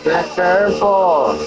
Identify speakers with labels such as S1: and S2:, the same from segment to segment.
S1: Be careful.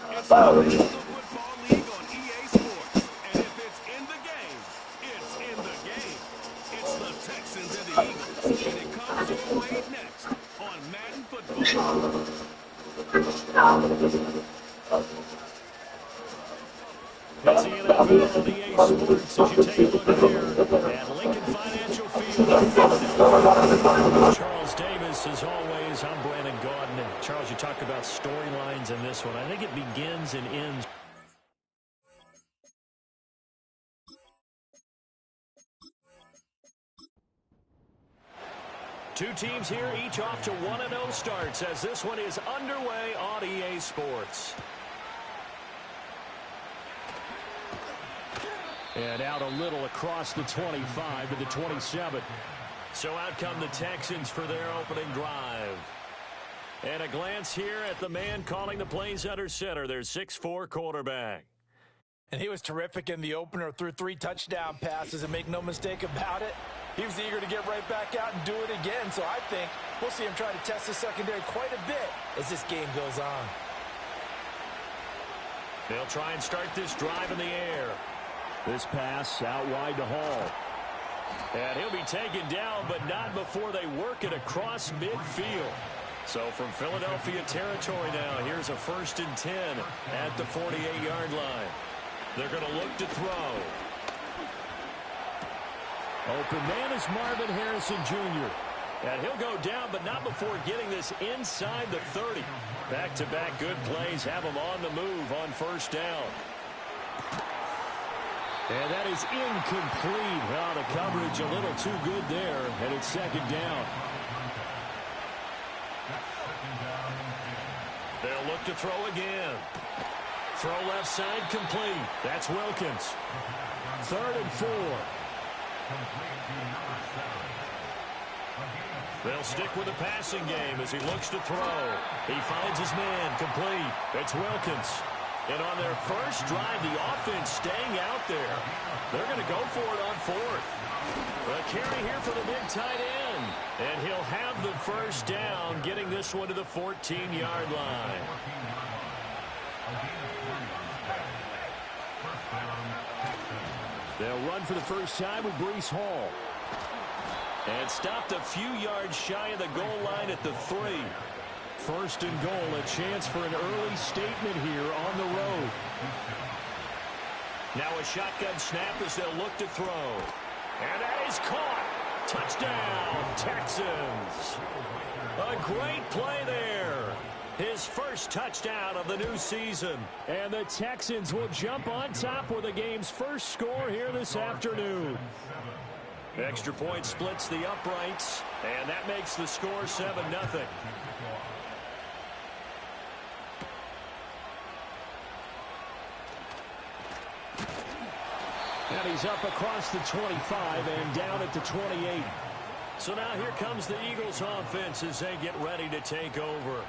S2: It's the National Football League on EA Sports. And if it's in the game, it's in the game. It's the Texans and the Eagles. And it comes your way next on Madden Football. It's the NFL on EA Sports as you take a look here at Lincoln Financial Field in Philadelphia. Charles Davis, as always, I'm Brandon Gaudin. And Charles, you talk about storylines in this one. I think it begins and ends. Two teams here, each off to 1-0 starts as this one is underway on EA Sports. And out a little across the 25 to the 27. So out come the Texans for their opening drive. And a glance here at the man calling the plays under center, their 6'4" quarterback.
S3: And he was terrific in the opener, threw 3 touchdown passes, and make no mistake about it, he was eager to get right back out and do it again. So I think we'll see him try to test the secondary quite a bit as this game goes on.
S2: They'll try and start this drive in the air. This pass out wide to Hall. And he'll be taken down, but not before they work it across midfield. So from Philadelphia territory now, here's a 1st and 10 at the 48-yard line. They're going to look to throw. Open man is Marvin Harrison Jr. And he'll go down, but not before getting this inside the 30. Back-to-back good plays have him on the move on 1st down. And that is incomplete. Well, the coverage a little too good there, and it's 2nd down. They'll look to throw again. Throw left side complete. That's Wilkins. 3rd and 4. They'll stick with the passing game as he looks to throw. He finds his man complete. It's Wilkins. And on their first drive, the offense staying out there. They're going to go for it on 4th. A carry here for the big tight end. And he'll have the 1st down, getting this one to the 14-yard line. They'll run for the first time with Breece Hall. And stopped a few yards shy of the goal line at the 3. 1st and goal, a chance for an early statement here on the road. Now a shotgun snap as they'll look to throw. And that is caught. Touchdown, Texans. A great play there. His first touchdown of the new season. And the Texans will jump on top with the game's first score here this afternoon. Extra point splits the uprights, and that makes the score 7-0. And he's up across the 25 and down at the 28. So now here comes the Eagles offense as they get ready to take over.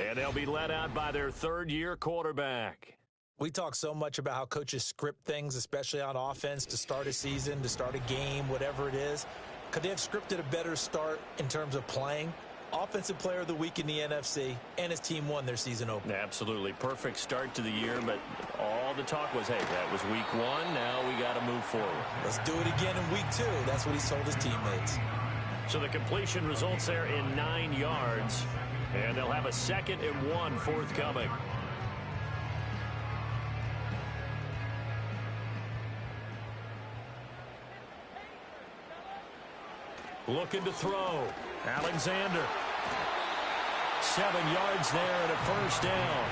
S2: And they'll be led out by their 3rd-year quarterback.
S3: We talk so much about how coaches script things, especially on offense, to start a season, to start a game, whatever it is. Could they have scripted a better start in terms of playing? Offensive Player of the Week in the NFC, and his team won their season opener.
S2: Absolutely. Perfect start to the year, but all the talk was, hey, that was week 1. Now we got to move forward.
S3: Let's do it again in week 2. That's what he's told his teammates.
S2: So the completion results there in 9 yards, and they'll have a 2nd and 1 forthcoming. Looking to throw. Alexander. 7 yards there and a first down.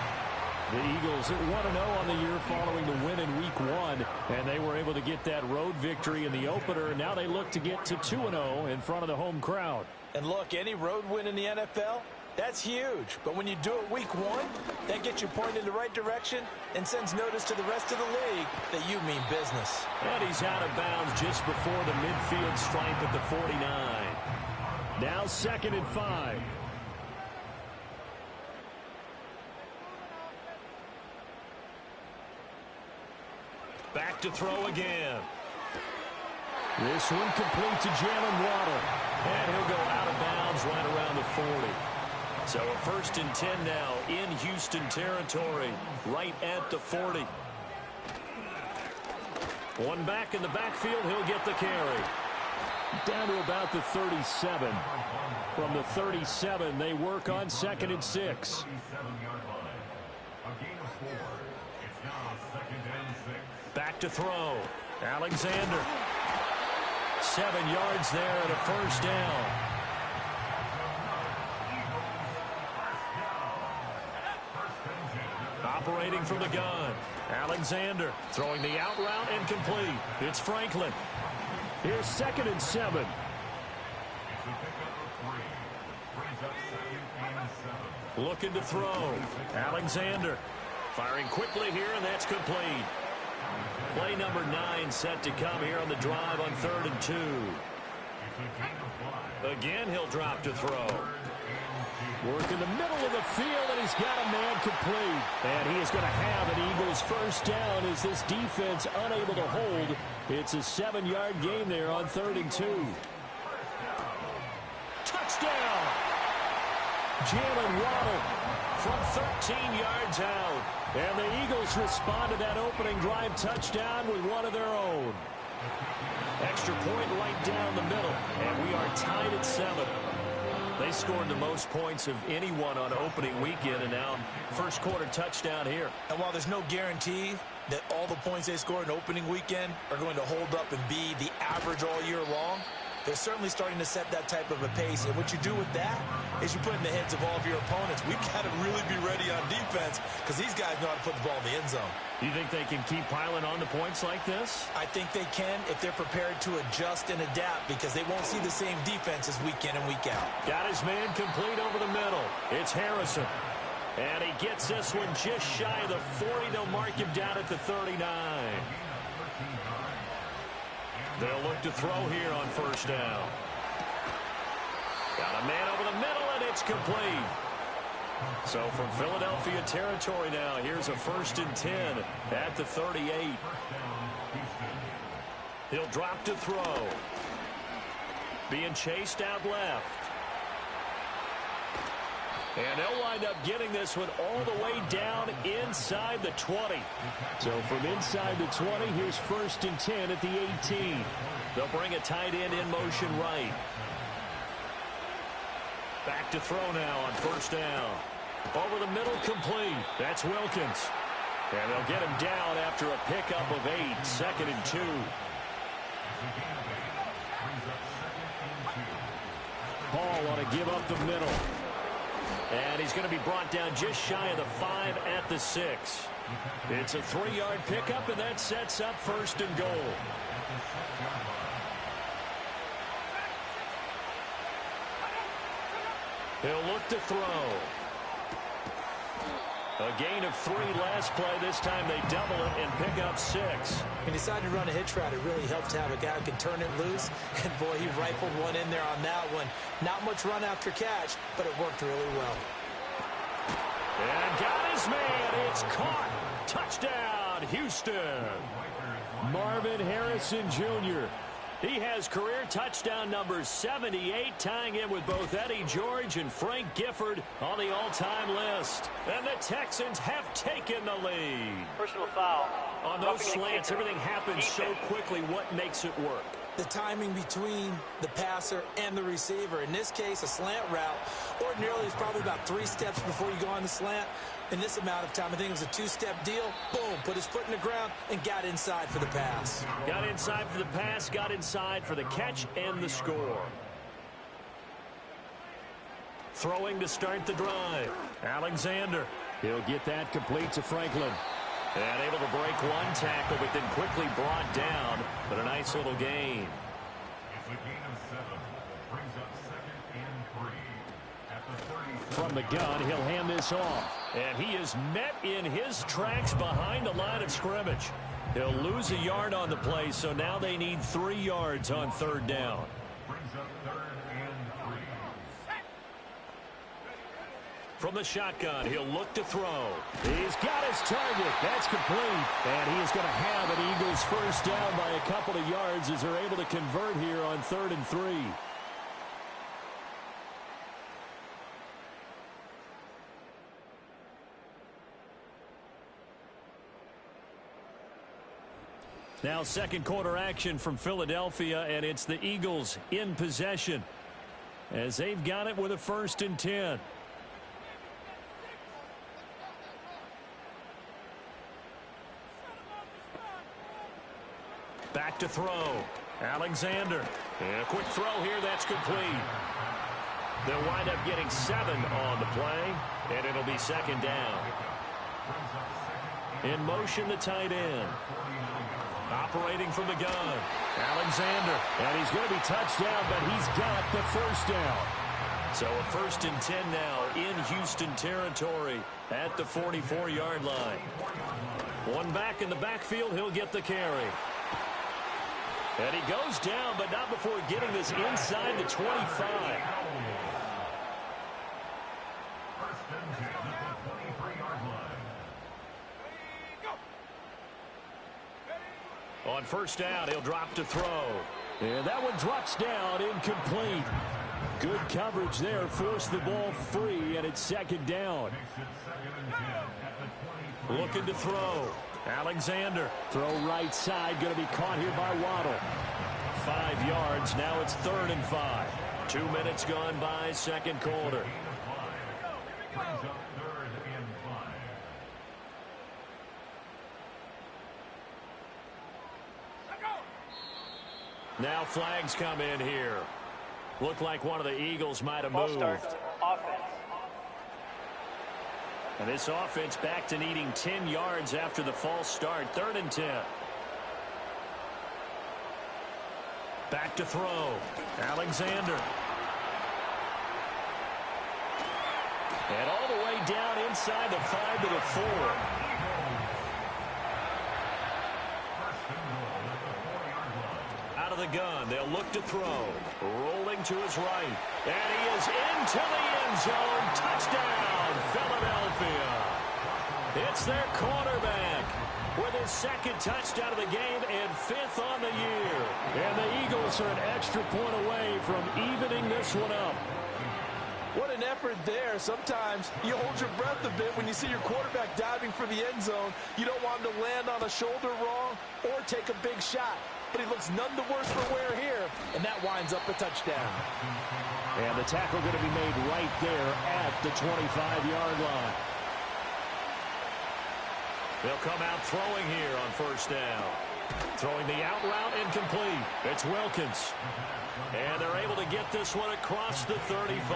S2: The Eagles at 1-0 on the year following the win in Week 1, and they were able to get that road victory in the opener. Now they look to get to 2-0 in front of the home crowd.
S3: And look, any road win in the NFL, that's huge. But when you do it Week 1, that gets you pointed in the right direction and sends notice to the rest of the league that you mean business.
S2: And he's out of bounds just before the midfield stripe at the 49. Now 2nd and 5. Back to throw again. This one complete to Jalen Waddle. And he'll go out of bounds right around the 40. So a 1st and 10 now in Houston territory, right at the 40. One back in the backfield, he'll get the carry. Down to about the 37. From the 37, they work on 2nd and 6. Back to throw. Alexander. 7 yards there and a first down. Operating from the gun. Alexander throwing the out route and complete. It's Franklin. Here's 2nd and 7. Looking to throw. Alexander firing quickly here, and that's complete. Play number 9 set to come here on the drive on 3rd and 2. Again, he'll drop to throw. Work in the middle of the field, and he's got a man complete. And he is going to have an Eagles first down as this defense unable to hold. It's a 7-yard gain there on 3rd and 2. Touchdown! Jalen Waddle from 13 yards out. And the Eagles respond to that opening drive touchdown with one of their own. Extra point right down the middle. And we are tied at 7. They scored the most points of anyone on opening weekend, and now first quarter touchdown here.
S3: And while there's no guarantee that all the points they scored in opening weekend are going to hold up and be the average all year long, they're certainly starting to set that type of a pace. And what you do with that is you put in the heads of all of your opponents, we've got to really be ready on defense because these guys know how to put the ball in the end zone.
S2: You think they can keep piling on the points like this?
S3: I think they can if they're prepared to adjust and adapt because they won't see the same defenses week in and week out.
S2: Got his man complete over the middle. It's Harrison. And he gets this one just shy of the 40. They'll mark him down at the 39. They'll look to throw here on first down. Got a man over the middle, and it's complete. So from Philadelphia territory now, here's a 1st and 10 at the 38. He'll drop to throw. Being chased out left. And they'll wind up getting this one all the way down inside the 20. So from inside the 20, here's 1st and 10 at the 18. They'll bring a tight end in motion right. Back to throw now on first down. Over the middle, complete. That's Wilkins. And they'll get him down after a pickup of 8. 2nd and 2. Hall want to give up the middle. And he's going to be brought down just shy of the 5 at the 6. It's a 3-yard pickup, and that sets up 1st and goal. He'll look to throw. A gain of 3 last play. This time they double it and pick up 6.
S3: He decided to run a hitch route. It really helped to have a guy who can turn it loose. And, boy, he rifled one in there on that one. Not much run after catch, but it worked really well.
S2: And got his man. It's caught. Touchdown, Houston. Marvin Harrison Jr. He has career touchdown number 78, tying in with both Eddie George and Frank Gifford on the all-time list. And the Texans have taken the lead.
S4: Personal foul.
S2: On those slants, everything happens so quickly. What makes it work?
S3: The timing between the passer and the receiver. In this case, a slant route. Ordinarily, it's probably about 3 steps before you go on the slant. In this amount of time, I think it was a 2-step deal. Boom, put his foot in the ground and got inside for the pass.
S2: Got inside for the pass, got inside for the catch and the score. Throwing to start the drive. Alexander. He'll get that complete to Franklin. And able to break one tackle, but then quickly brought down. But a nice little gain.
S4: It's a gain of 7. Brings up 2nd and 3. At the 30.
S2: From the gun, he'll hand this off. And he is met in his tracks behind the line of scrimmage. He'll lose a yard on the play, so now they need 3 yards on 3rd down.
S4: Brings up 3rd and 3.
S2: From the shotgun, he'll look to throw. He's got his target. That's complete. And he is going to have an Eagles first down by a couple of yards as they're able to convert here on 3rd and 3. Now second quarter action from Philadelphia, and it's the Eagles in possession as they've got it with a 1st and 10. Back to throw. Alexander. And a quick throw here. That's complete. They'll wind up getting 7 on the play, and it'll be 2nd down. In motion, the tight end. Operating from the gun. Alexander. And he's going to be touched down, but he's got the 1st down. So a 1st and 10 now in Houston territory at the 44-yard line. One back in the backfield. He'll get the carry. And he goes down, but not before getting this inside the 25. On 1st down, he'll drop to throw. And that one drops down, incomplete. Good coverage there, forced the ball free, and it's 2nd down. Looking to throw. Alexander. Throw right side, going to be caught here by Waddle. 5 yards, now it's 3rd and 5. 2 minutes gone by, 2nd quarter. Now flags come in here. Looked like one of the Eagles might have moved.
S5: Start. Offense.
S2: And this offense back to needing 10 yards after the false start. 3rd and 10. Back to throw. Alexander. And all the way down inside the 5 to the 4. Out of the gun, they'll look to throw. Rolling to his right. And he is into the end zone. Touchdown, Philadelphia. It's their quarterback with his 2nd touchdown of the game and 5th on the year. And the Eagles are an extra point away from evening this one up.
S3: What an effort there. Sometimes you hold your breath a bit when you see your quarterback diving for the end zone. You don't want him to land on a shoulder wrong or take a big shot. But he looks none the worse for wear here, and that winds up a touchdown.
S2: And the tackle going to be made right there at the 25-yard line. They'll come out throwing here on 1st down. Throwing the out route incomplete. It's Wilkins. And they're able to get this one across the 35.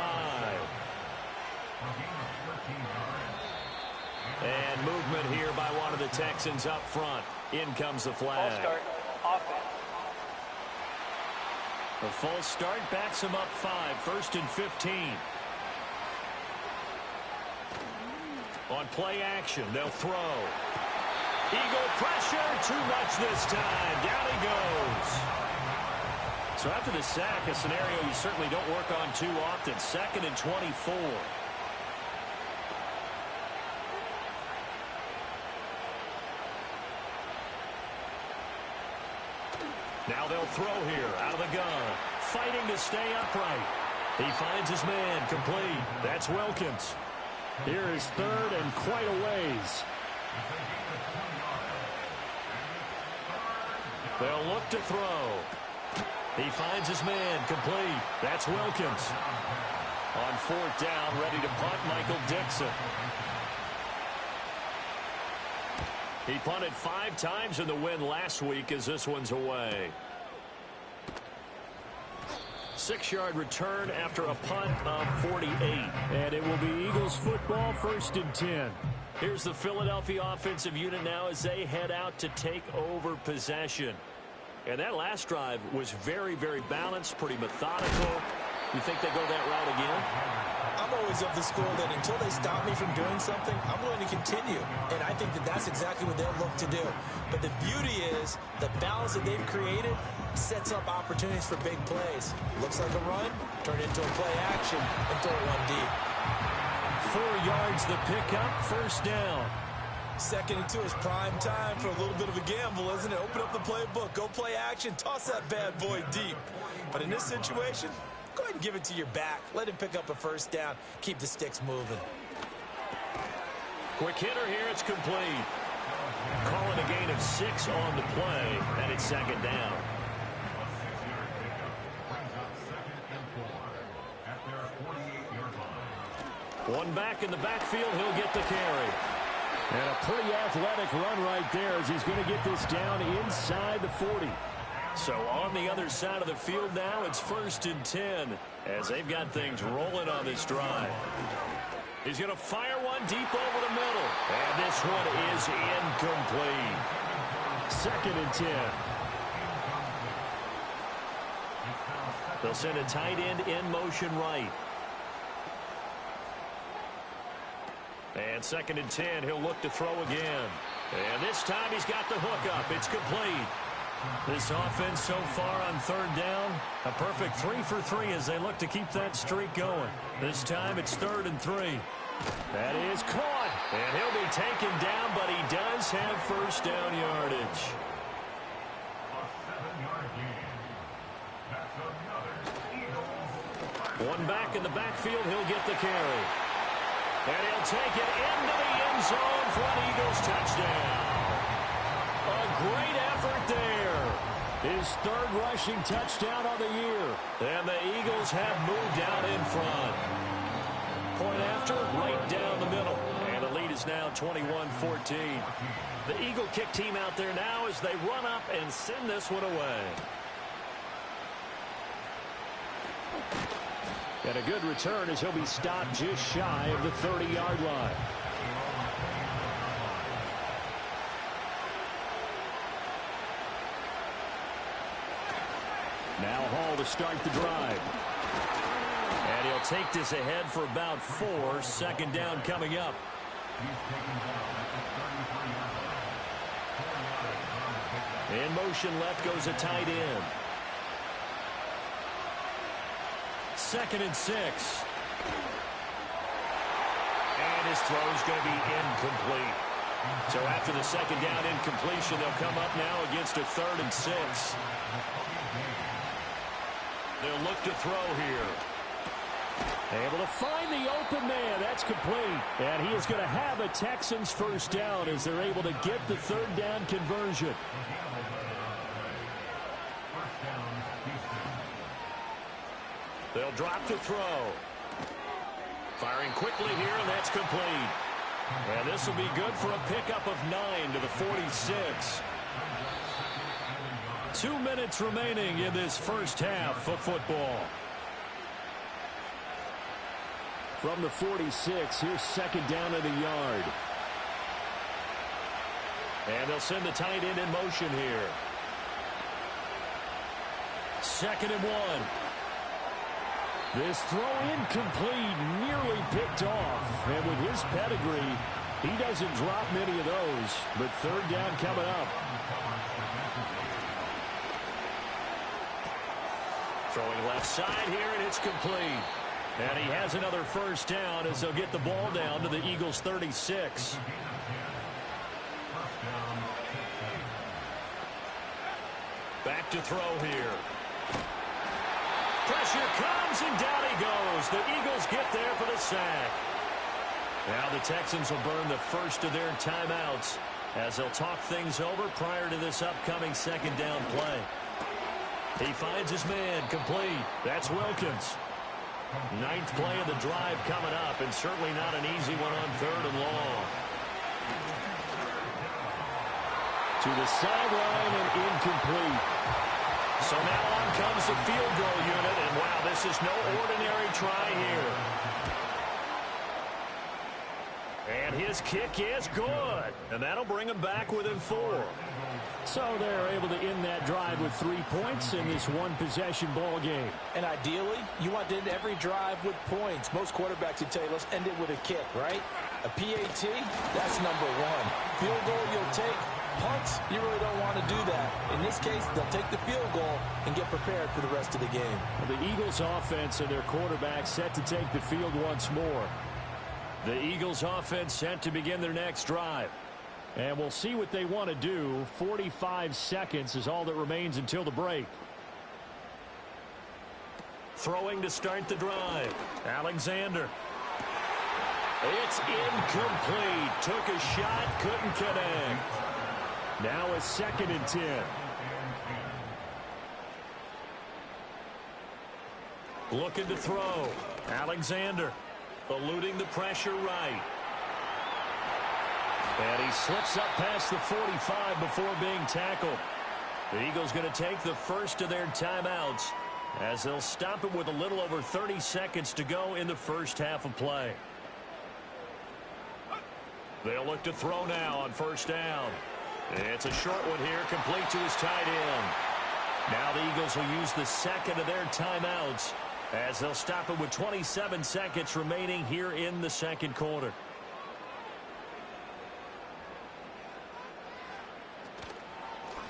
S2: And movement here by one of the Texans up front. In comes the flag.
S5: False start. Offense.
S2: The false start backs him up 5. 1st and 15. On play action, they'll throw. Eagle pressure, too much this time. Down he goes. So after the sack, a scenario you certainly don't work on too often. 2nd and 24. Now they'll throw here out of the gun. Fighting to stay upright. He finds his man complete. That's Wilkins. Here is 3rd and quite a ways. They'll look to throw. He finds his man complete. That's Wilkins. On 4th down, ready to punt, Michael Dixon. He punted 5 times in the win last week as this one's away. 6-yard return after a punt of 48.
S6: And it will be Eagles football, 1st and 10.
S2: Here's the Philadelphia offensive unit now as they head out to take over possession. And that last drive was very, very balanced, pretty methodical. You think they go that route again?
S3: I'm always of the school that until they stop me from doing something, I'm going to continue. And I think that that's exactly what they'll look to do. But the beauty is the balance that they've created sets up opportunities for big plays. Looks like a run, turn it into a play action, and throw it one deep.
S6: 4 yards the pickup, 1st down.
S3: 2nd and 2 is prime time for a little bit of a gamble, isn't it? Open up the playbook, go play action, toss that bad boy deep. But in this situation, go ahead and give it to your back. Let him pick up a 1st down. Keep the sticks moving.
S2: Quick hitter here. It's complete. Calling a gain of 6 on the play, and it's 2nd down. One back in the backfield. He'll get the carry.
S6: And a pretty athletic run right there as he's going to get this down inside the 40.
S2: So on the other side of the field now, it's 1st and 10 as they've got things rolling on this drive. He's going to fire one deep over the middle. And this one is incomplete.
S6: 2nd and 10.
S2: They'll send a tight end in motion right. And 2nd and 10, he'll look to throw again. And this time he's got the hook up. It's complete. This offense so far on 3rd down, a perfect 3 for 3 as they look to keep that streak going. This time it's 3rd and 3.
S6: That is caught.
S2: And he'll be taken down, but he does have 1st down yardage. One back in the backfield, he'll get the carry. And he'll take it into the end zone for an Eagles touchdown. A great effort there.
S6: His 3rd rushing touchdown of the year.
S2: And the Eagles have moved out in front. Point after, right down the middle. And the lead is now 21-14. The Eagle kick team out there now as they run up and send this one away.
S6: And a good return as he'll be stopped just shy of the 30-yard line. Now Hall to start the drive.
S2: And he'll take this ahead for about 4. 2nd down coming up. In motion left goes a tight end. 2nd and 6. And his throw is going to be incomplete. So after the 2nd down incompletion, they'll come up now against a 3rd and 6. They'll look to throw here.
S6: Able to find the open man. That's complete. And he is going to have a Texans 1st down as they're able to get the 3rd down conversion.
S2: They'll drop to throw. Firing quickly here, and that's complete. And this will be good for a pickup of 9 to the 46. 2 minutes remaining in this 1st half of football.
S6: From the 46, here's 2nd down at a yard.
S2: And they'll send the tight end in motion here. 2nd and 1.
S6: This throw incomplete, nearly picked off. And with his pedigree, he doesn't drop many of those. But 3rd down coming up.
S2: Throwing left side here, and it's complete. And he has another 1st down as they'll get the ball down to the Eagles' 36. Back to throw here. Pressure comes, and down he goes. The Eagles get there for the sack. Now the Texans will burn the first of their timeouts as they'll talk things over prior to this upcoming 2nd down play. He finds his man complete. That's Wilkins. 9th play of the drive coming up, and certainly not an easy one on 3rd and long.
S6: To the sideline and incomplete.
S2: So now on comes the field goal unit, and wow, this is no ordinary try here. And his kick is good, and that'll bring him back within 4.
S6: So they're able to end that drive with 3 points in this one-possession ball game.
S3: And ideally, you want to end every drive with points. Most quarterbacks would tell you, let's end it with a kick, right? A PAT, that's number 1. Field goal, you'll take. Punts, you really don't want to do that. In this case, they'll take the field goal and get prepared for the rest of the game.
S6: The Eagles' offense and their quarterback set to take the field once more. The Eagles' offense set to begin their next drive. And we'll see what they want to do. 45 seconds is all that remains until the break.
S2: Throwing to start the drive. Alexander. It's incomplete. Took a shot, couldn't connect.
S6: Now a 2nd and 10.
S2: Looking to throw. Alexander eluding the pressure right. And he slips up past the 45 before being tackled. The Eagles going to take the first of their timeouts as they'll stop it with a little over 30 seconds to go in the first half of play. They'll look to throw now on first down. It's a short one here, complete to his tight end. Now the Eagles will use the second of their timeouts as they'll stop it with 27 seconds remaining here in the second quarter.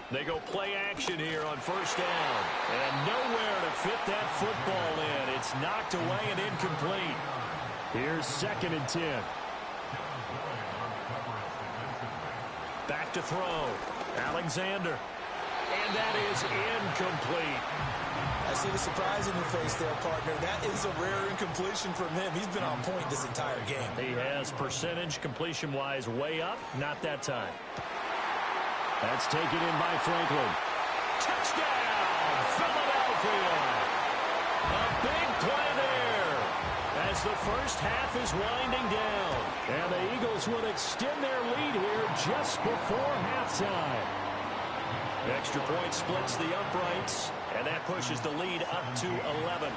S2: They go play action here on first down. And nowhere to fit that football in. It's knocked away and incomplete.
S6: Here's 2nd and 10.
S2: Back to throw. Alexander. And that is incomplete.
S3: I see the surprise in your face there, partner. That is a rare incompletion from him. He's been on point this entire game.
S2: He has percentage completion-wise way up. Not that time.
S6: That's taken in by Franklin.
S2: Touchdown, Philadelphia. A big play there as the first half is winding down.
S6: And the Eagles will extend their lead here just before halftime.
S2: Extra point splits the uprights, and that pushes the lead up to 11.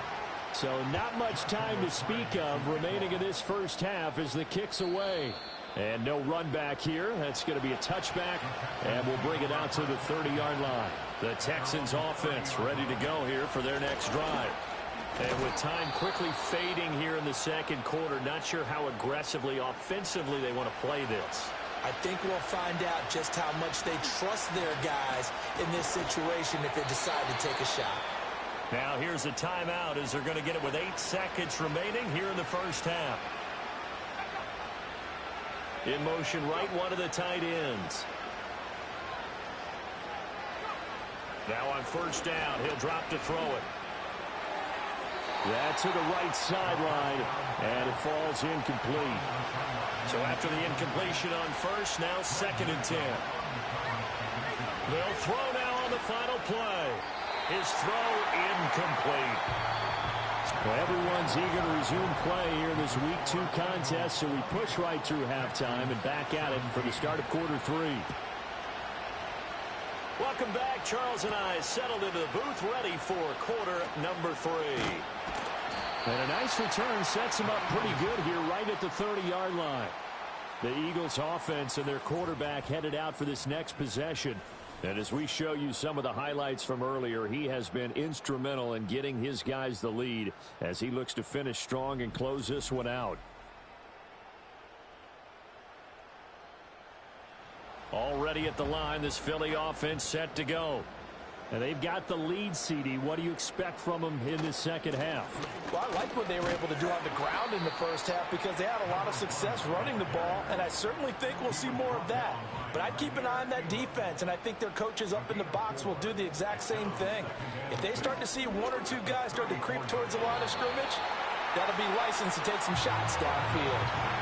S6: So not much time to speak of remaining in this first half as the kick's away. And no run back here. That's going to be a touchback, and we'll bring it out to the 30-yard line.
S2: The Texans offense ready to go here for their next drive. And with time quickly fading here in the second quarter, not sure how aggressively, offensively they want to play this.
S3: I think we'll find out just how much they trust their guys in this situation if they decide to take a shot.
S2: Now here's a timeout as they're going to get it with 8 seconds remaining here in the first half. In motion right, one of the tight ends. Now on first down, he'll drop to throw it.
S6: That's to the right sideline, and it falls incomplete.
S2: So after the incompletion on first, now 2nd and 10. They'll throw now on the final play. His throw incomplete.
S6: Well, everyone's eager to resume play here in this Week 2 contest, so we push right through halftime and back at it for the start of quarter 3.
S2: Welcome back. Charles and I settled into the booth ready for quarter number 3.
S6: And a nice return sets him up pretty good here right at the 30-yard line. The Eagles offense and their quarterback headed out for this next possession. And as we show you some of the highlights from earlier, he has been instrumental in getting his guys the lead as he looks to finish strong and close this one out.
S2: Already at the line, this Philly offense set to go.
S6: And they've got the lead, CD. What do you expect from them in the second half?
S3: Well, I like what they were able to do on the ground in the first half because they had a lot of success running the ball, and I certainly think we'll see more of that. But I'd keep an eye on that defense, and I think their coaches up in the box will do the exact same thing. If they start to see 1 or 2 guys start to creep towards the line of scrimmage, that'll be licensed to take some shots downfield.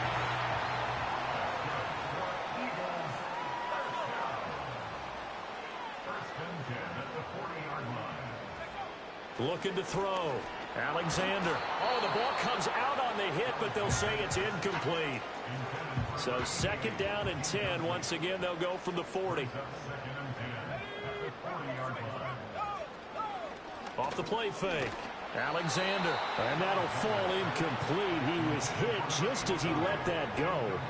S2: Looking to throw. Alexander. Oh, the ball comes out on the hit, but they'll say it's incomplete. So 2nd down and 10. Once again, they'll go from the 40. Off the play fake. Alexander.
S6: And that'll fall incomplete. He was hit just as he let that go.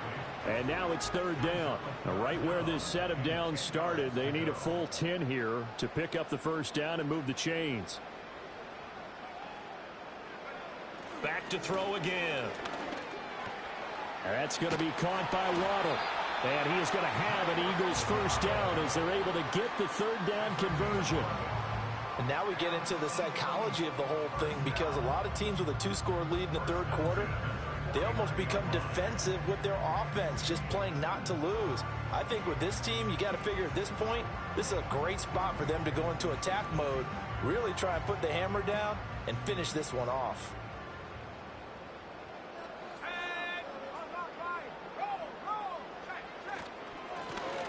S6: And now it's third down. Right where this set of downs started, they need a full 10 here to pick up the first down and move the chains.
S2: Back to throw again.
S6: That's going to be caught by Waddle. And he is going to have an Eagles first down as they're able to get the third down conversion.
S3: And now we get into the psychology of the whole thing, because a lot of teams with a 2-score lead in the third quarter, they almost become defensive with their offense, just playing not to lose. I think with this team, you got to figure at this point, this is a great spot for them to go into attack mode, really try and put the hammer down and finish this one off.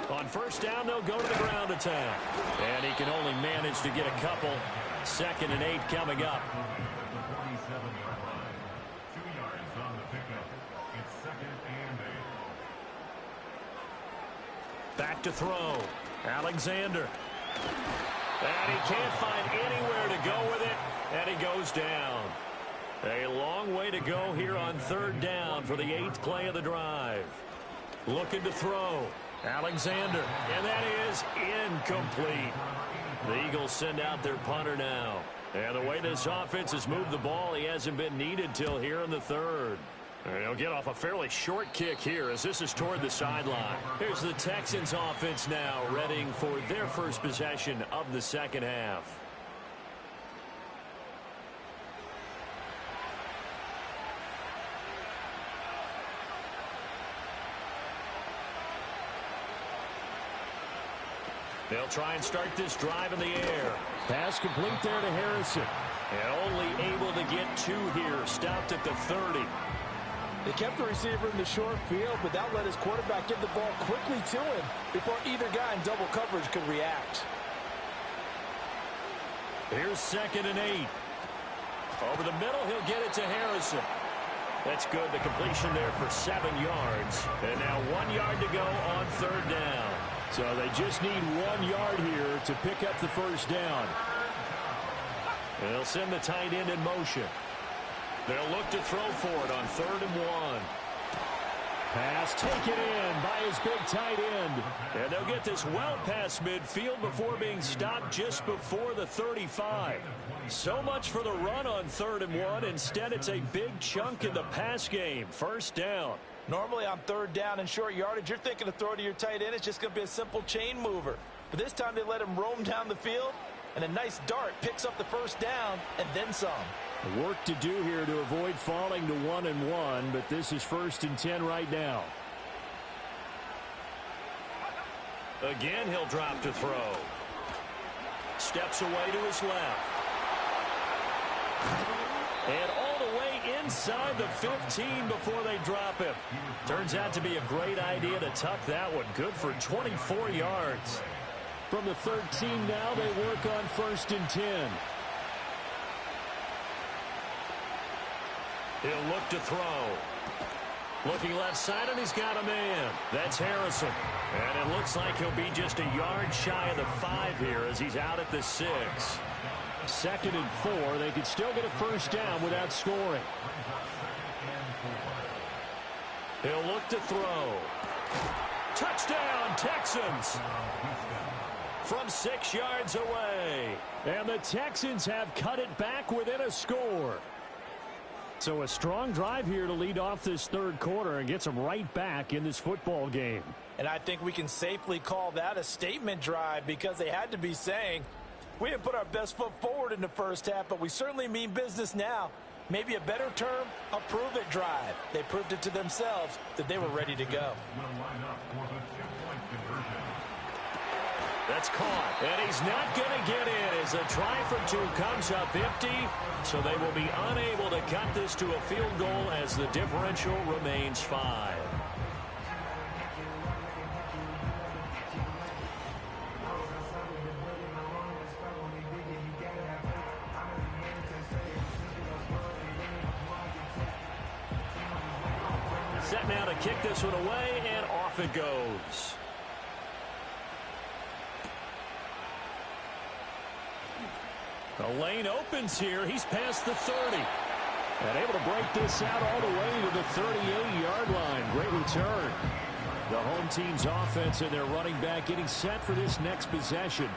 S2: On first down, they'll go to the ground attack.
S6: And he can only manage to get a couple. 2nd and 8 coming up.
S2: Back to throw. Alexander. And he can't find anywhere to go with it. And he goes down. A long way to go here on third down for the 8th play of the drive. Looking to throw. Alexander. And that is incomplete. The Eagles send out their punter now. And the way this offense has moved the ball, he hasn't been needed till here in the third. And he'll get off a fairly short kick here as this is toward the sideline. Here's the Texans offense now, readying for their first possession of the second half. They'll try and start this drive in the air.
S6: Pass complete there to Harrison.
S2: And only able to get 2 here. Stopped at the 30.
S3: They kept the receiver in the short field, but that let his quarterback get the ball quickly to him before either guy in double coverage could react.
S2: Here's 2nd and 8. Over the middle, he'll get it to Harrison. That's good. The completion there for 7 yards. And now 1 yard to go on third down.
S6: So they just need 1 yard here to pick up the first down.
S2: And they'll send the tight end in motion. They'll look to throw for it on 3rd and 1.
S6: Pass taken in by his big tight end.
S2: And they'll get this well past midfield before being stopped just before the 35. So much for the run on 3rd and 1. Instead, it's a big chunk in the pass game. First down.
S3: Normally on third down and short yardage, you're thinking to throw to your tight end. It's just going to be a simple chain mover. But this time they let him roam down the field, and a nice dart picks up the first down and then some.
S6: Work to do here to avoid falling to 1 and 1, but this is 1st and 10 right now.
S2: Again, he'll drop to throw. Steps away to his left. And all the way inside the 15 before they drop him. Turns out to be a great idea to tuck that one. Good for 24 yards.
S6: From the 13 now, they work on 1st and 10.
S2: He'll look to throw. Looking left side, and he's got a man. That's Harrison. And it looks like he'll be just a yard shy of the 5 here as he's out at the 6.
S6: 2nd and 4. They could still get a first down without scoring.
S2: He'll look to throw. Touchdown, Texans. From 6 yards away.
S6: And the Texans have cut it back within a score. So a strong drive here to lead off this third quarter and gets them right back in this football game.
S3: And I think we can safely call that a statement drive, because they had to be saying, we didn't put our best foot forward in the first half, but we certainly mean business now. Maybe a better term, a prove-it drive. They proved it to themselves that they were ready to go.
S2: That's caught. And he's not going to get in as the try for 2 comes up empty. So they will be unable to cut this to a field goal as the differential remains 5. Set now to kick this one away, and off it goes.
S6: The lane opens here. He's past the 30. And able to break this out all the way to the 38-yard line. Great return. The home team's offense and their running back getting set for this next possession.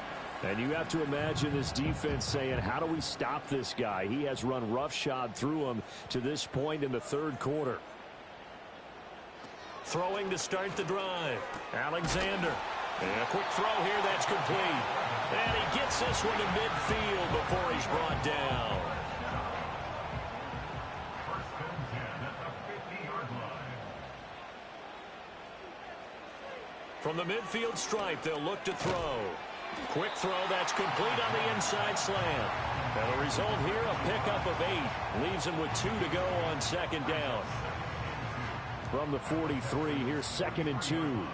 S6: And you have to imagine this defense saying, how do we stop this guy? He has run roughshod through him to this point in the third quarter.
S2: Throwing to start the drive. Alexander. And a quick throw here that's complete. And he gets this one to midfield before he's brought down.
S4: First and 10 at the 50-yard line.
S2: From the midfield stripe, they'll look to throw. Quick throw that's complete on the inside slant. And the result here, a pickup of 8. Leaves him with 2 to go on second down.
S6: From the 43, here's 2nd and 2.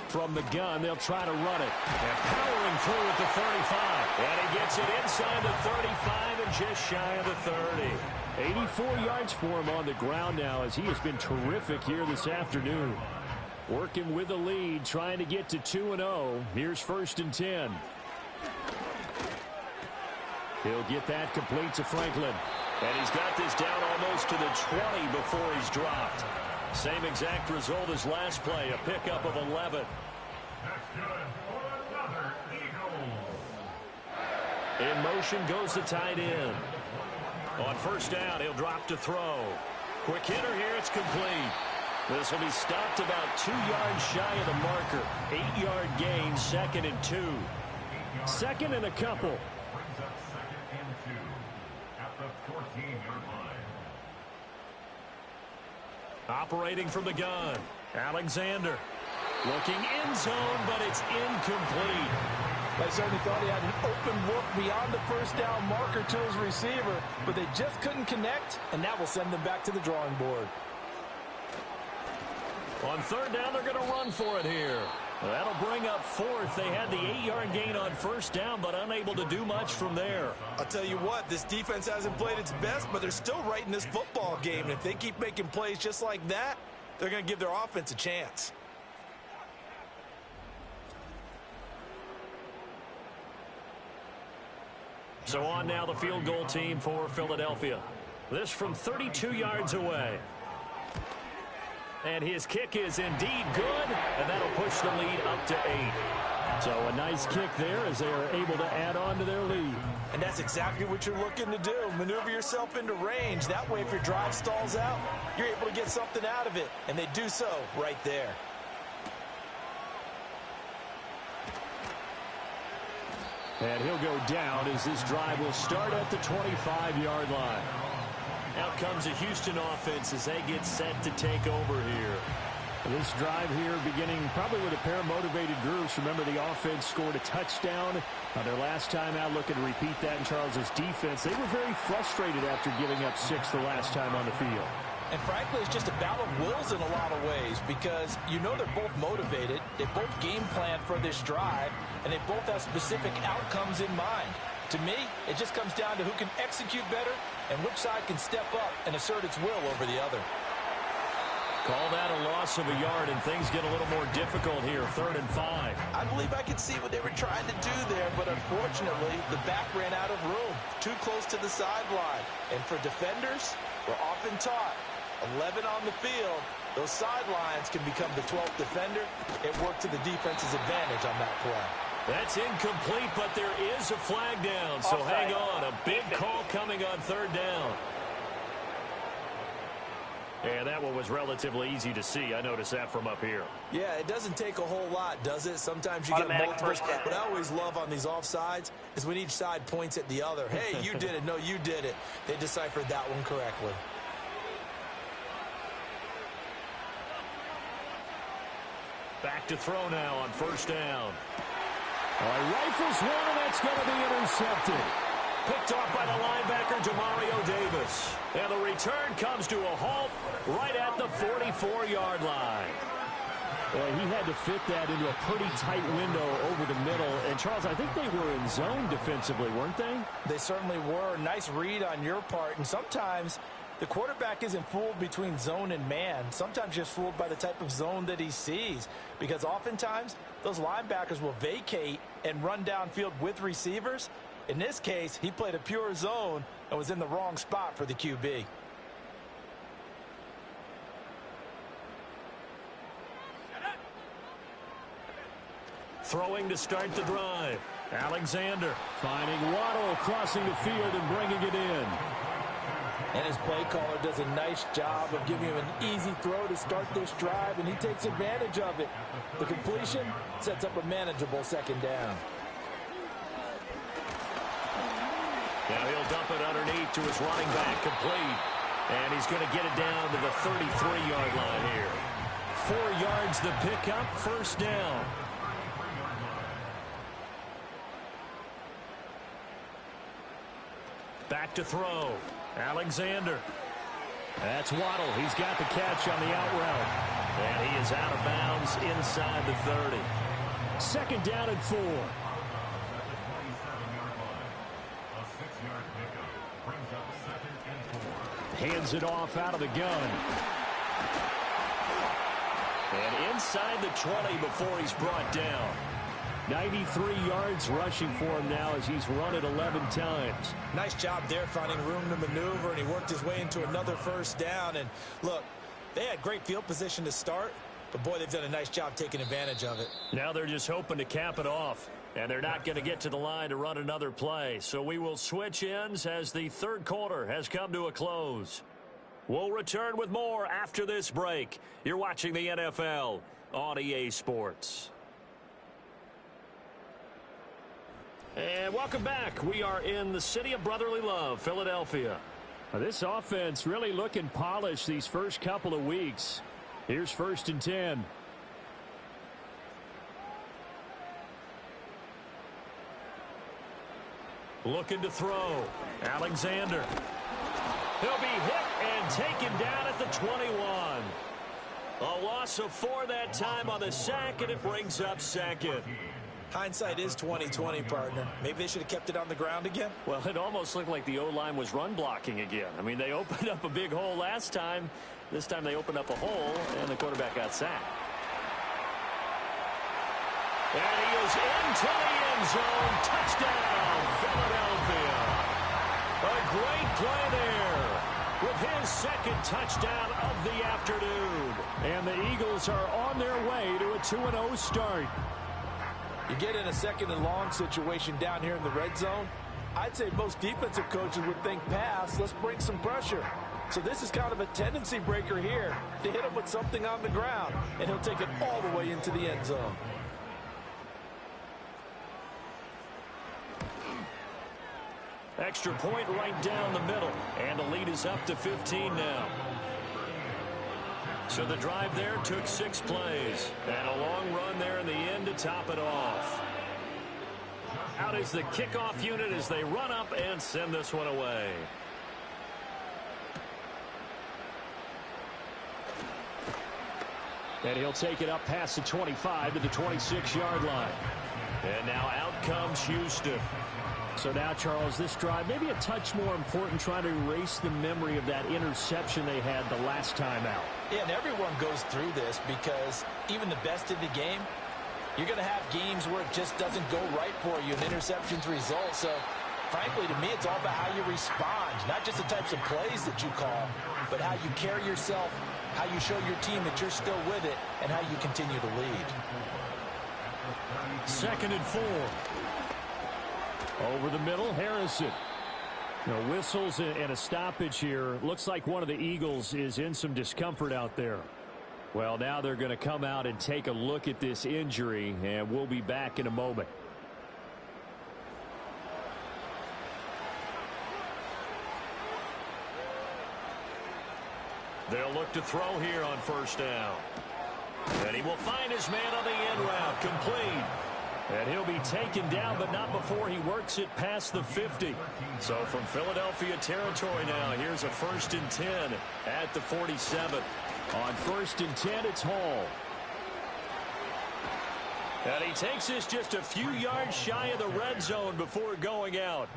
S6: From the gun, they'll try to run it.
S2: And powering through at the 35. And he gets it inside the 35 and just shy of the 30.
S6: 84 yards for him on the ground now as he has been terrific here this afternoon. Working with the lead, trying to get to 2-0. Here's 1st and 10. He'll get that complete to Franklin.
S2: And he's got this down almost to the 20 before he's dropped. Same exact result as last play, a pickup of 11.
S4: That's good for another Eagle.
S2: In motion goes the tight end. On first down, he'll drop to throw. Quick hitter here, it's complete. This will be stopped about 2 yards shy of the marker. 8-yard gain, 2nd and 2.
S6: 2nd and a couple.
S4: Brings up 2nd and 2 at the 14-yard line.
S2: Operating from the gun, Alexander. Looking end zone, but it's incomplete.
S3: They certainly thought he had an open look beyond the first down marker to his receiver, but they just couldn't connect, and that will send them back to the drawing board.
S2: On third down, they're going to run for it here. That'll bring up 4th. They had the 8-yard gain on first down, but unable to do much from there.
S3: I'll tell you what, this defense hasn't played its best, but they're still right in this football game. And if they keep making plays just like that, they're going to give their offense a chance.
S2: So on now the field goal team for Philadelphia. This from 32 yards away. And his kick is indeed good, and that'll push the lead up to 8.
S6: So a nice kick there as they are able to add on to their lead.
S3: And that's exactly what you're looking to do. Maneuver yourself into range. That way, if your drive stalls out, you're able to get something out of it. And they do so right there.
S6: And he'll go down as this drive will start at the 25-yard line.
S2: Out comes the Houston offense as they get set to take over here.
S6: This drive here beginning probably with a pair of motivated groups. Remember, the offense scored a touchdown on their last time out. Looking to repeat that in Charles's defense. They were very frustrated after giving up 6 the last time on the field.
S3: And frankly, it's just a battle of wills in a lot of ways because you know they're both motivated. They both game plan for this drive, and they both have specific outcomes in mind. To me, it just comes down to who can execute better and which side can step up and assert its will over the other.
S2: Call that a loss of a yard, and things get a little more difficult here, 3rd and 5.
S3: I believe I could see what they were trying to do there, but unfortunately, the back ran out of room, too close to the sideline. And for defenders, we're often taught, 11 on the field, those sidelines can become the 12th defender. It worked to the defense's advantage on that play.
S2: That's incomplete, but there is a flag down, so
S5: Offside.
S2: hang on. A big call coming on 3rd down. And that one was relatively easy to see. I noticed that from up here.
S3: Yeah, it doesn't take a whole lot, does it? Sometimes you get
S5: Automatic
S3: multiples.
S5: first down.
S3: What I always love on these offsides is when each side points at the other. Hey, you did it. No, you did it. They deciphered that one correctly.
S2: Back to throw now on 1st down.
S6: Rifles one, and that's going to be intercepted.
S2: Picked off by the linebacker, Demario Davis. And the return comes to a halt right at the 44-yard line.
S6: He had to fit that into a pretty tight window over the middle. And, Charles, I think they were in zone defensively, weren't they?
S3: They certainly were. Nice read on your part. And sometimes The quarterback isn't fooled between zone and man. Sometimes just fooled by the type of zone that he sees. Because oftentimes, those linebackers will vacate and run downfield with receivers. In this case, he played a pure zone and was in the wrong spot for the QB.
S6: Throwing to start the drive. Alexander finding Waddle crossing the field and bringing it in.
S3: And his play caller does a nice job of giving him an easy throw to start this drive, and he takes advantage of it. The completion sets up a manageable second down.
S6: Now he'll dump it underneath to his running back, complete. And he's going to get it down to the 33-yard line here. 4 yards the pickup, first down. Back to throw. Alexander. That's Waddle. He's got the catch on the out route. And he is out of bounds inside the 30. Second down and 4. Hands it off out of the gun. And inside the 20 before he's brought down. 93 yards rushing for him now as he's run it 11 times.
S3: Nice job there finding room to maneuver, and he worked his way into another first down. And look, they had great field position to start, but boy, they've done a nice job taking advantage of it.
S6: Now they're just hoping to cap it off, and they're not going to get to the line to run another play. So we will switch ends as the third quarter has come to a close. We'll return with more after this break. You're watching the NFL on EA Sports. And welcome back. We are in the city of brotherly love, Philadelphia. This offense really looking polished these first couple of weeks. Here's first and 10. Looking to throw. Alexander. He'll be hit and taken down at the 21. A loss of 4 that time on the sack, and it brings up second.
S3: Hindsight is 20/20, partner. Maybe they should have kept it on the ground again.
S6: Well, it almost looked like the O-line was run blocking again. I mean, they opened up a big hole last time. This time they opened up a hole, and the quarterback got sacked. And he is into the end zone. Touchdown, Philadelphia. A great play there with his second touchdown of the afternoon. And the Eagles are on their way to a 2-0 start.
S3: You get in a second and long situation down here in the red zone, I'd say most defensive coaches would think pass, let's bring some pressure. So this is kind of a tendency breaker here to hit him with something on the ground, and he'll take it all the way into the end zone.
S6: Extra point right down the middle, and the lead is up to 15 now. So the drive there took 6 plays, and a long run there in the end to top it off. Out is the kickoff unit as they run up and send this one away. And he'll take it up past the 25 to the 26-yard line. And now out comes Houston. So now, Charles, this drive maybe a touch more important, trying to erase the memory of that interception they had the last time out.
S3: Yeah, and everyone goes through this because even the best in the game, you're going to have games where it just doesn't go right for you, and interceptions result. So, frankly, to me, it's all about how you respond, not just the types of plays that you call, but how you carry yourself, how you show your team that you're still with it, and how you continue to lead.
S6: Second and 4. Over the middle, Harrison. No whistles and a stoppage here. Looks like one of the Eagles is in some discomfort out there. Well, now they're going to come out and take a look at this injury, and we'll be back in a moment. They'll look to throw here on first down. And he will find his man on the end route, complete. And he'll be taken down, but not before he works it past the 50. So from Philadelphia territory now, here's a first and 10 at the 47. On first and 10, it's Hall. And he takes this just a few yards shy of the red zone before going out.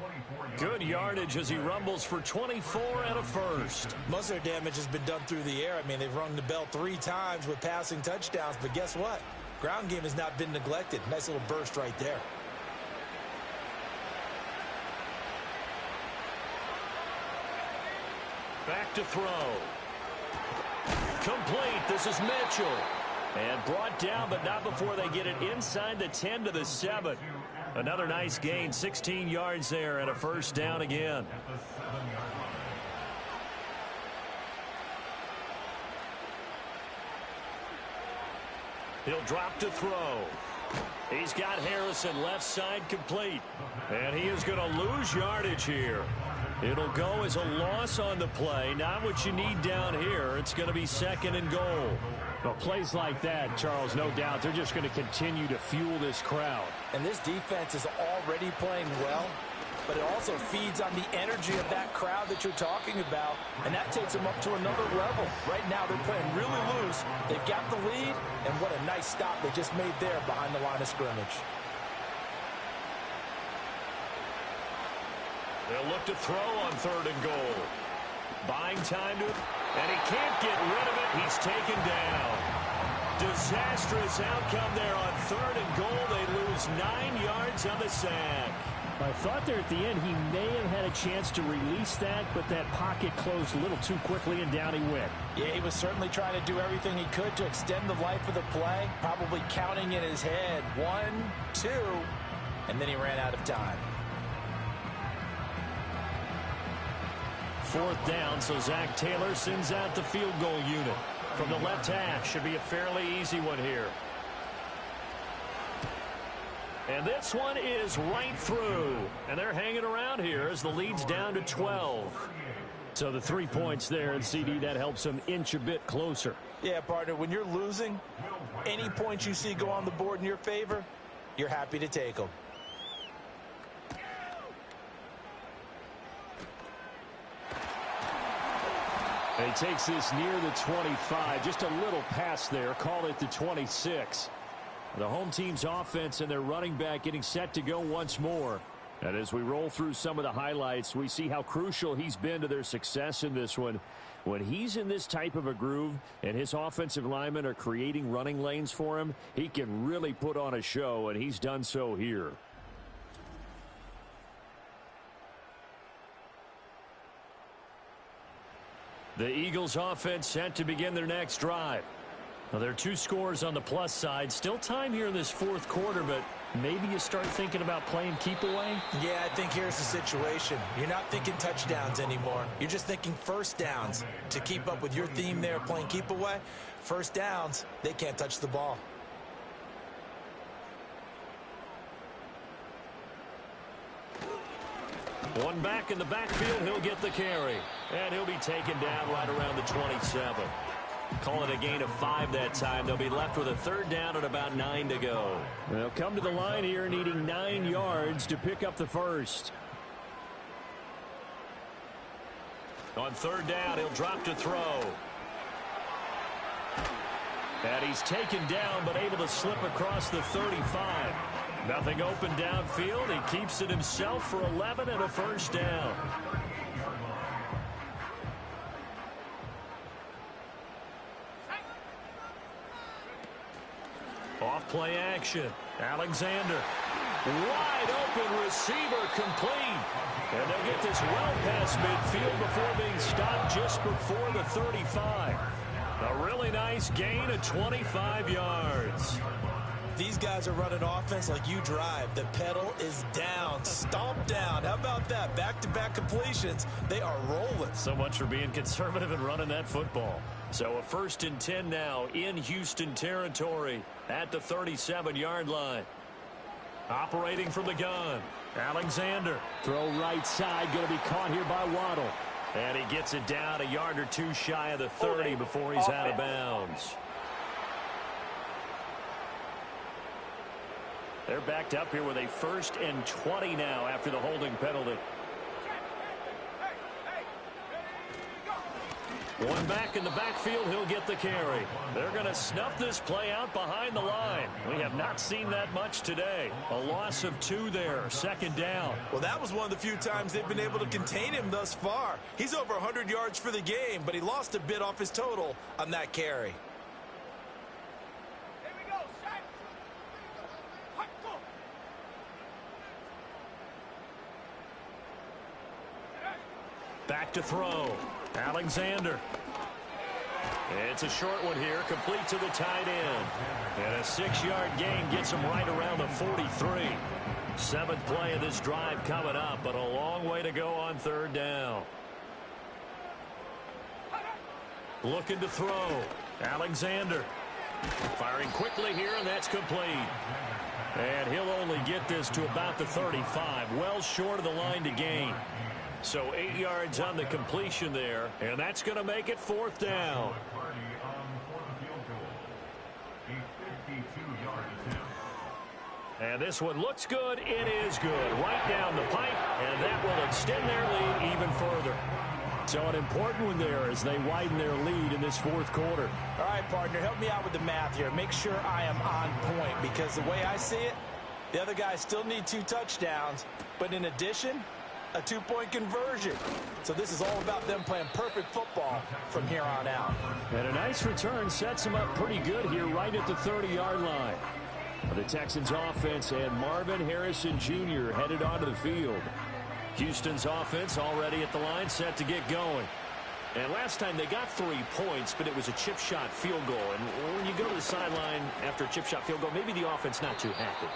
S6: Good yardage as he rumbles for 24 and a first.
S3: Most of their damage has been done through the air. I mean, they've rung the bell 3 times with passing touchdowns, but guess what? Ground game has not been neglected. Nice little burst right there.
S6: Back to throw. Complete. This is Mitchell. And brought down, but not before they get it inside the 10 to the 7. Another nice gain, 16 yards there, and a first down again. He'll drop to throw. He's got Harrison left side complete. And he is going to lose yardage here. It'll go as a loss on the play. Not what you need down here. It's going to be 2nd and goal.
S7: Well, plays like that, Charles, no doubt, they're just going to continue to fuel this crowd.
S3: And this defense is already playing well, but it also feeds on the energy of that crowd that you're talking about, and that takes them up to another level. Right now, they're playing really loose. They've got the lead, and what a nice stop they just made there behind the line of scrimmage.
S6: They'll look to throw on 3rd and goal. Buying time to it, and he can't get rid of it. He's taken down. Disastrous outcome there on 3rd and goal. They lose 9 yards on the sack.
S7: I thought there at the end he may have had a chance to release that, but that pocket closed a little too quickly, and down he went.
S3: Yeah, he was certainly trying to do everything he could to extend the life of the play, probably counting in his head 1, 2, and then he ran out of time.
S6: 4th down, so Zach Taylor sends out the field goal unit. From the left hash, should be a fairly easy one here. And this one is right through. And they're hanging around here as the lead's down to 12.
S7: So the 3 points there, and CD, that helps them inch a bit closer.
S3: Yeah, partner, when you're losing, any points you see go on the board in your favor, you're happy to take them.
S7: He takes this near the 25, just a little pass there, call it the 26.
S6: The home team's offense and their running back getting set to go once more. And as we roll through some of the highlights, we see how crucial he's been to their success in this one. When he's in this type of a groove and his offensive linemen are creating running lanes for him, he can really put on a show, and he's done so here. The Eagles offense set to begin their next drive. Now, there are 2 scores on the plus side. Still time here in this 4th quarter, but maybe you start thinking about playing keep away?
S3: Yeah, I think here's the situation. You're not thinking touchdowns anymore. You're just thinking first downs. To keep up with your theme there, playing keep away, first downs, they can't touch the ball.
S6: One back in the backfield, he'll get the carry. And he'll be taken down right around the 27. Call it a gain of 5 that time. They'll be left with a 3rd down and about 9 to go.
S7: They'll come to the line here needing 9 yards to pick up the first.
S6: On 3rd down, he'll drop to throw. And he's taken down, but able to slip across the 35. Nothing open downfield. He keeps it himself for 11 and a first down. Off play action. Alexander. Wide open receiver complete. And they'll get this well past midfield before being stopped just before the 35. A really nice gain of 25 yards.
S3: These guys are running offense like you drive. The pedal is down, stomp down. How about that? Back-to-back completions. They are rolling.
S6: So much for being conservative and running that football. So a 1st and 10 now in Houston territory at the 37-yard line. Operating from the gun, Alexander.
S7: Throw right side, going to be caught here by Waddle.
S6: And he gets it down a yard or 2 shy of the 30 before he's out of bounds. They're backed up here with a 1st and 20 now after the holding penalty. One back in the backfield, he'll get the carry. They're going to snuff this play out behind the line. We have not seen that much today. A loss of 2 there, 2nd down.
S3: Well, that was one of the few times they've been able to contain him thus far. He's over 100 yards for the game, but he lost a bit off his total on that carry.
S6: Back to throw. Alexander. It's a short one here, complete to the tight end. And a 6-yard gain gets him right around the 43. 7th play of this drive coming up, but a long way to go on 3rd down. Looking to throw. Alexander. Firing quickly here, and that's complete. And he'll only get this to about the 35, well short of the line to gain. So 8 yards on the completion there, and that's going to make it 4th down. And this one looks good. It is good. Right down the pipe, and that will extend their lead even further. So an important one there as they widen their lead in this 4th quarter.
S3: All right, partner, help me out with the math here. Make sure I am on point, because the way I see it, the other guys still need 2 touchdowns, but in addition, a 2-point conversion. So this is all about them playing perfect football from here on out.
S6: And a nice return sets them up pretty good here right at the 30-yard line. The Texans offense and Marvin Harrison Jr. headed onto the field. Houston's offense already at the line, set to get going. And last time they got 3 points, but it was a chip shot field goal. And when you go to the sideline after a chip shot field goal, maybe the offense not too happy.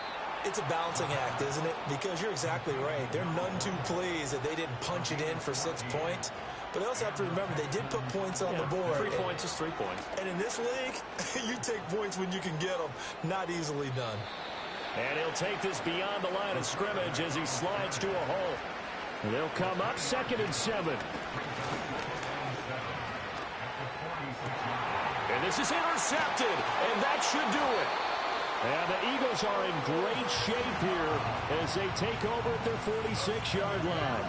S3: It's a balancing act, isn't it? Because you're exactly right. They're none too pleased that they didn't punch it in for 6 points. But they also have to remember they did put points on the board.
S6: 3 points is 3 points.
S3: And in this league, you take points when you can get them. Not easily done.
S6: And he'll take this beyond the line of scrimmage as he slides to a hole. And they'll come up 2nd and 7. And this is intercepted. And that should do it. And the Eagles are in great shape here as they take over at their 46-yard line.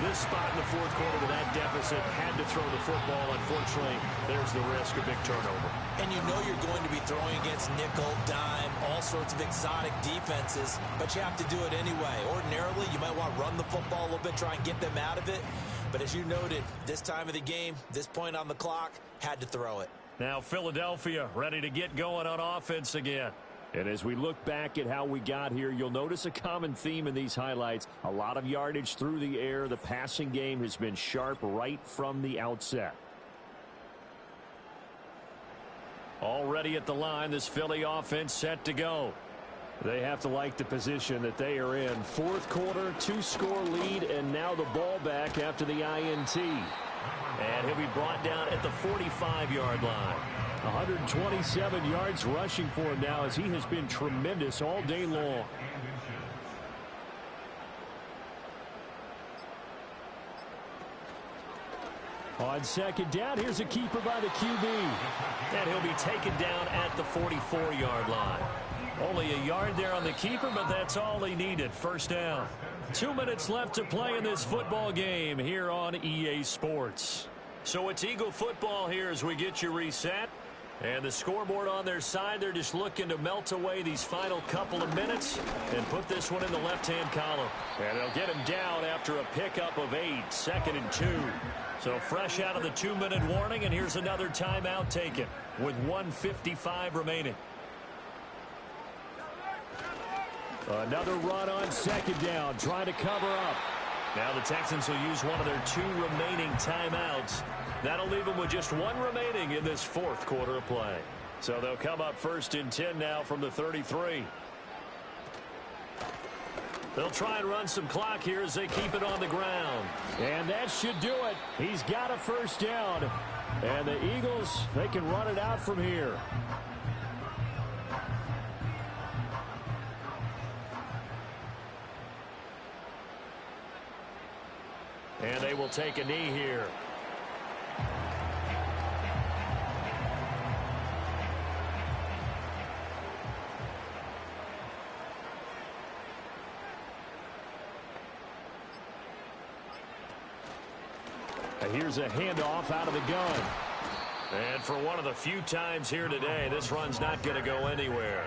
S6: This spot in the 4th quarter with that deficit, had to throw the football. Unfortunately, there's the risk of big turnover.
S3: And you know you're going to be throwing against nickel, dime, all sorts of exotic defenses, but you have to do it anyway. Ordinarily, you might want to run the football a little bit, try and get them out of it. But as you noted, this time of the game, this point on the clock, had to throw it.
S6: Now Philadelphia ready to get going on offense again. And as we look back at how we got here, you'll notice a common theme in these highlights. A lot of yardage through the air. The passing game has been sharp right from the outset. Already at the line, this Philly offense set to go. They have to like the position that they are in. 4th quarter, 2-score lead, and now the ball back after the INT. And he'll be brought down at the 45-yard line. 127 yards rushing for him now as he has been tremendous all day long. On 2nd down, here's a keeper by the QB. And he'll be taken down at the 44-yard line. Only a yard there on the keeper, but that's all he needed. 1st down. 2 minutes left to play in this football game here on EA Sports. So it's Eagle football here as we get you reset. And the scoreboard on their side, they're just looking to melt away these final couple of minutes and put this one in the left-hand column. And they'll get him down after a pickup of 8, 2nd and 2. So fresh out of the 2-minute warning, and here's another timeout taken with 1:55 remaining. Another run on 2nd down, trying to cover up. Now the Texans will use one of their 2 remaining timeouts. That'll leave them with just 1 remaining in this 4th quarter of play. So they'll come up 1st and 10 now from the 33. They'll try and run some clock here as they keep it on the ground. And that should do it. He's got a 1st down. And the Eagles, they can run it out from here. And they will take a knee here. Here's a handoff out of the gun.
S2: And for one of the few times here today, this run's not going to go anywhere.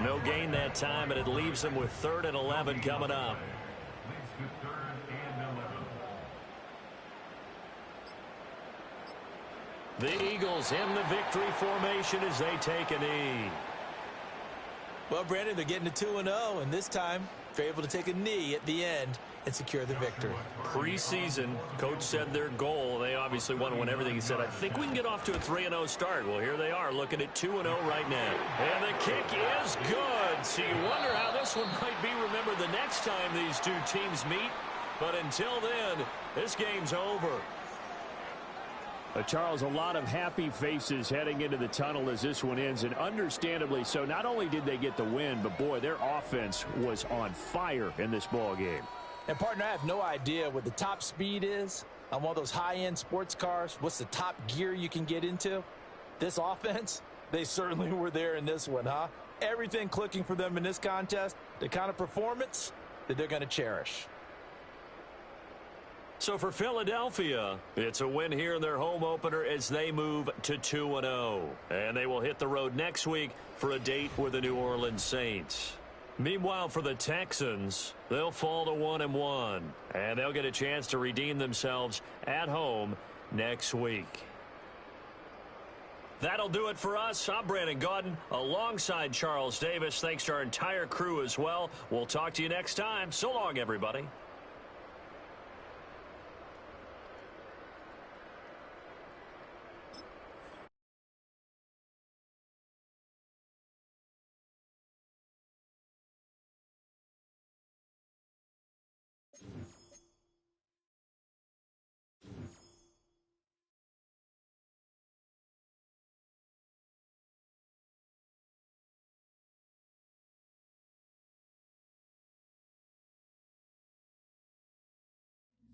S2: No gain that time, and it leaves them with 3rd and 11 coming up. The Eagles in the victory formation as they take a knee.
S3: Well, Brandon, they're getting to 2-0, and this time they're able to take a knee at the end and secure the victory.
S2: Preseason, coach said their goal, they obviously want to win everything. He said, I think we can get off to a 3-0 start. Well, here they are looking at 2-0 right now. And the kick is good. So you wonder how this one might be remembered the next time these two teams meet. But until then, this game's over.
S6: Charles, a lot of happy faces heading into the tunnel as this one ends, and understandably so. Not only did they get the win, but, boy, their offense was on fire in this ball game.
S3: And, partner, I have no idea what the top speed is on one of those high-end sports cars. What's the top gear you can get into? This offense, they certainly were there in this one, huh? Everything clicking for them in this contest, the kind of performance that they're going to cherish.
S2: So for Philadelphia, it's a win here in their home opener as they move to 2-0. And they will hit the road next week for a date with the New Orleans Saints. Meanwhile, for the Texans, they'll fall to 1-1. And they'll get a chance to redeem themselves at home next week. That'll do it for us. I'm Brandon Gaudin alongside Charles Davis. Thanks to our entire crew as well. We'll talk to you next time. So long, everybody.